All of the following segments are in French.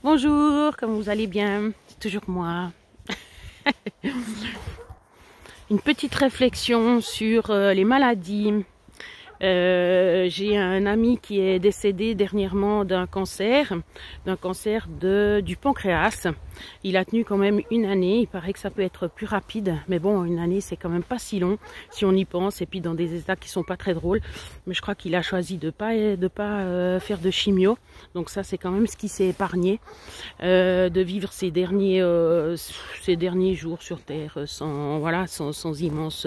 Bonjour, comment vous allez bien? C'est toujours moi. Une petite réflexion sur les maladies. J'ai un ami qui est décédé dernièrement d'un cancer du pancréas. Il a tenu quand même une année. Il paraît que ça peut être plus rapide, mais bon, une année c'est quand même pas si long si on y pense. Et puis dans des états qui sont pas très drôles. Mais je crois qu'il a choisi de pas faire de chimio. Donc ça c'est quand même ce qui s'est épargné, de vivre ces derniers jours sur terre sans immense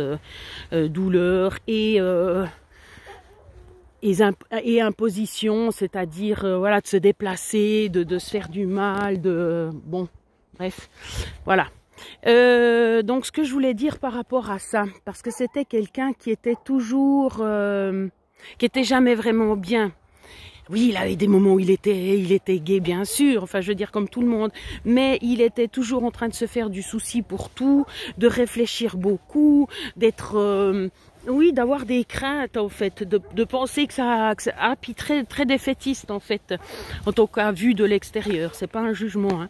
douleur et imposition, c'est-à-dire de se déplacer, de se faire du mal, bref, voilà. Donc ce que je voulais dire par rapport à ça, parce que c'était quelqu'un qui était toujours, qui était jamais vraiment bien. Oui, il avait des moments où il était gai, bien sûr, enfin je veux dire comme tout le monde, mais il était toujours en train de se faire du souci pour tout, de réfléchir beaucoup, d'être... d'avoir des craintes en fait, de penser puis très, très défaitiste en fait, en tout cas vu de l'extérieur, c'est pas un jugement. Hein.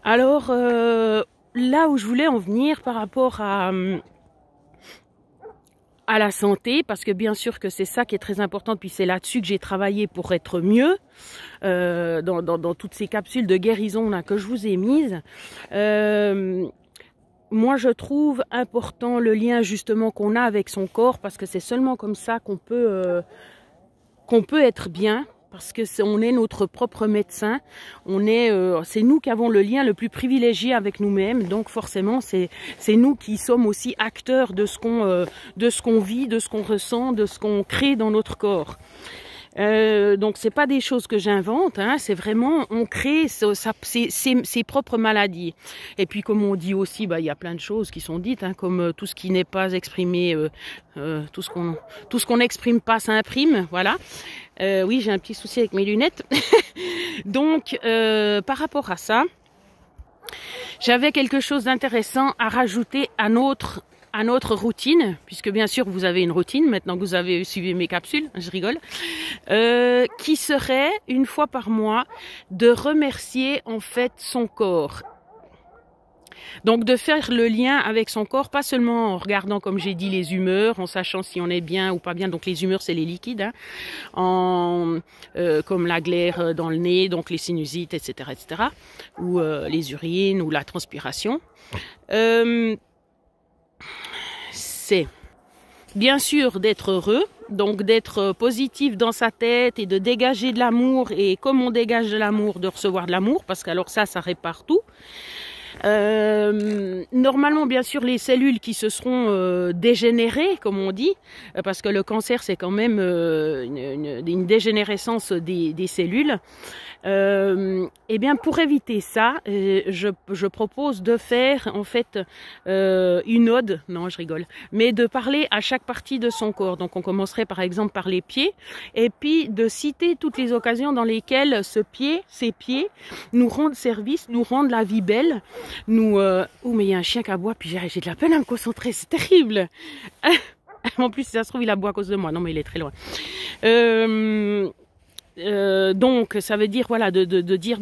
Alors là où je voulais en venir par rapport à la santé, parce que bien sûr que c'est ça qui est très important, puis c'est là-dessus que j'ai travaillé pour être mieux, dans toutes ces capsules de guérison là que je vous ai mises. Moi, je trouve important le lien justement qu'on a avec son corps, parce que c'est seulement comme ça qu'on peut être bien, parce que on est notre propre médecin. C'est nous qui avons le lien le plus privilégié avec nous-mêmes. Donc forcément, c'est nous qui sommes aussi acteurs de ce qu'on vit, de ce qu'on ressent, de ce qu'on crée dans notre corps. Donc c'est pas des choses que j'invente, hein, c'est vraiment on crée ses propres maladies. Et puis comme on dit aussi, il y a plein de choses qui sont dites, hein, comme tout ce qui n'est pas exprimé, tout ce qu'on n'exprime pas s'imprime, voilà. Oui, j'ai un petit souci avec mes lunettes. Donc par rapport à ça, j'avais quelque chose d'intéressant à rajouter à notre routine, puisque bien sûr vous avez une routine, maintenant que vous avez suivi mes capsules, je rigole, qui serait, une fois par mois, de remercier en fait son corps. Donc de faire le lien avec son corps, pas seulement en regardant, comme j'ai dit, les humeurs, en sachant si on est bien ou pas bien. Donc les humeurs, c'est les liquides, hein, comme la glaire dans le nez, donc les sinusites, etc., etc., ou les urines ou la transpiration. C'est bien sûr d'être heureux, donc d'être positif dans sa tête et de dégager de l'amour, et comme on dégage de l'amour, de recevoir de l'amour, parce qu'alors ça répare tout. Normalement, bien sûr, les cellules qui se seront dégénérées, comme on dit, parce que le cancer, c'est quand même une dégénérescence des cellules. Eh bien, pour éviter ça, je propose de faire en fait une ode, non je rigole, mais de parler à chaque partie de son corps. Donc on commencerait par exemple par les pieds, et puis de citer toutes les occasions dans lesquelles ces pieds nous rendent service, nous rendent la vie belle, oh mais il y a un chien qui aboie, puis j'ai de la peine à me concentrer, c'est terrible. En plus si ça se trouve il aboie à cause de moi, non mais il est très loin. Donc ça veut dire de dire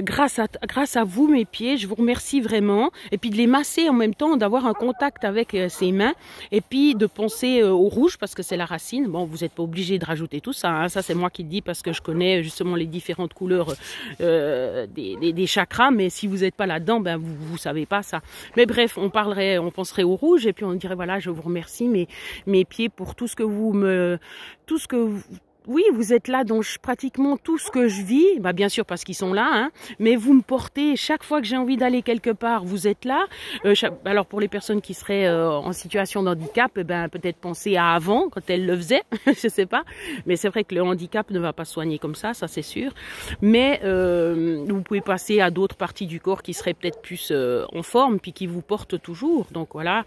grâce à vous mes pieds, je vous remercie vraiment, et puis de les masser en même temps, d'avoir un contact avec ses mains, et puis de penser au rouge parce que c'est la racine. Bon, vous n'êtes pas obligé de rajouter tout ça, hein. Ça c'est moi qui le dis parce que je connais justement les différentes couleurs des chakras, mais si vous n'êtes pas là-dedans, vous savez pas ça. Mais bref, on penserait au rouge, et puis on dirait je vous remercie mes pieds pour tout ce que oui, vous êtes là dans pratiquement tout ce que je vis, bien sûr parce qu'ils sont là, hein, mais vous me portez chaque fois que j'ai envie d'aller quelque part, vous êtes là. Alors pour les personnes qui seraient en situation de handicap, peut-être penser à avant, quand elles le faisaient, je sais pas, mais c'est vrai que le handicap ne va pas se soigner comme ça c'est sûr. Mais vous pouvez passer à d'autres parties du corps qui seraient peut-être plus en forme, puis qui vous portent toujours. Donc voilà,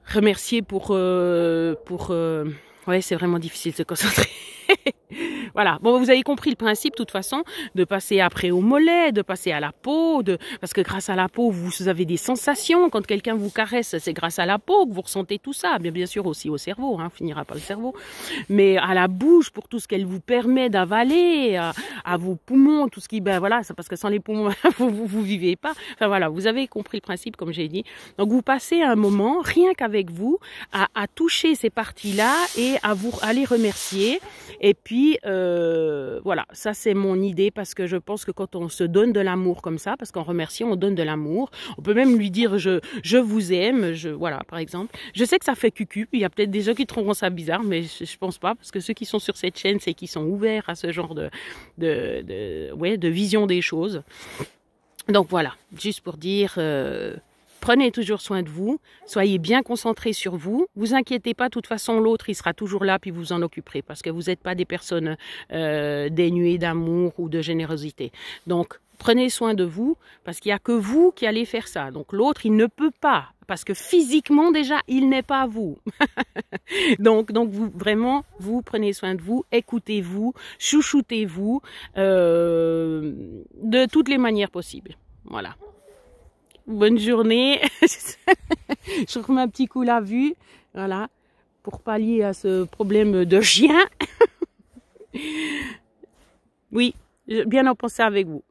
remercier pour ouais, c'est vraiment difficile de se concentrer. Voilà, bon, vous avez compris le principe, de toute façon, de passer après au mollet, de passer à la peau, parce que grâce à la peau, vous avez des sensations. Quand quelqu'un vous caresse, c'est grâce à la peau que vous ressentez tout ça. Bien sûr aussi au cerveau, hein, finira par le cerveau. Mais à la bouche, pour tout ce qu'elle vous permet d'avaler, à vos poumons, tout ce qui, ben voilà, c'est parce que sans les poumons, vous vivez pas. Enfin voilà, vous avez compris le principe, comme j'ai dit. Donc vous passez un moment, rien qu'avec vous, à toucher ces parties-là et à les remercier. Et puis, voilà, ça c'est mon idée parce que je pense que quand on se donne de l'amour comme ça, parce qu'en remerciant, on donne de l'amour. On peut même lui dire je vous aime, voilà, par exemple. Je sais que ça fait cucu, il y a peut-être des gens qui trouveront ça bizarre, mais je pense pas, parce que ceux qui sont sur cette chaîne, c'est qu'ils sont ouverts à ce genre de vision des choses. Donc voilà, juste pour dire... Prenez toujours soin de vous, soyez bien concentrés sur vous. Vous inquiétez pas, de toute façon, l'autre, il sera toujours là, puis vous en occuperez, parce que vous n'êtes pas des personnes dénuées d'amour ou de générosité. Donc, prenez soin de vous, parce qu'il n'y a que vous qui allez faire ça. Donc, l'autre, il ne peut pas, parce que physiquement, déjà, il n'est pas vous. donc vous, vraiment, vous prenez soin de vous, écoutez-vous, chouchoutez-vous, de toutes les manières possibles. Voilà. Bonne journée. Je remets un petit coup la vue, voilà, pour pallier à ce problème de chien. Oui, bien en penser avec vous.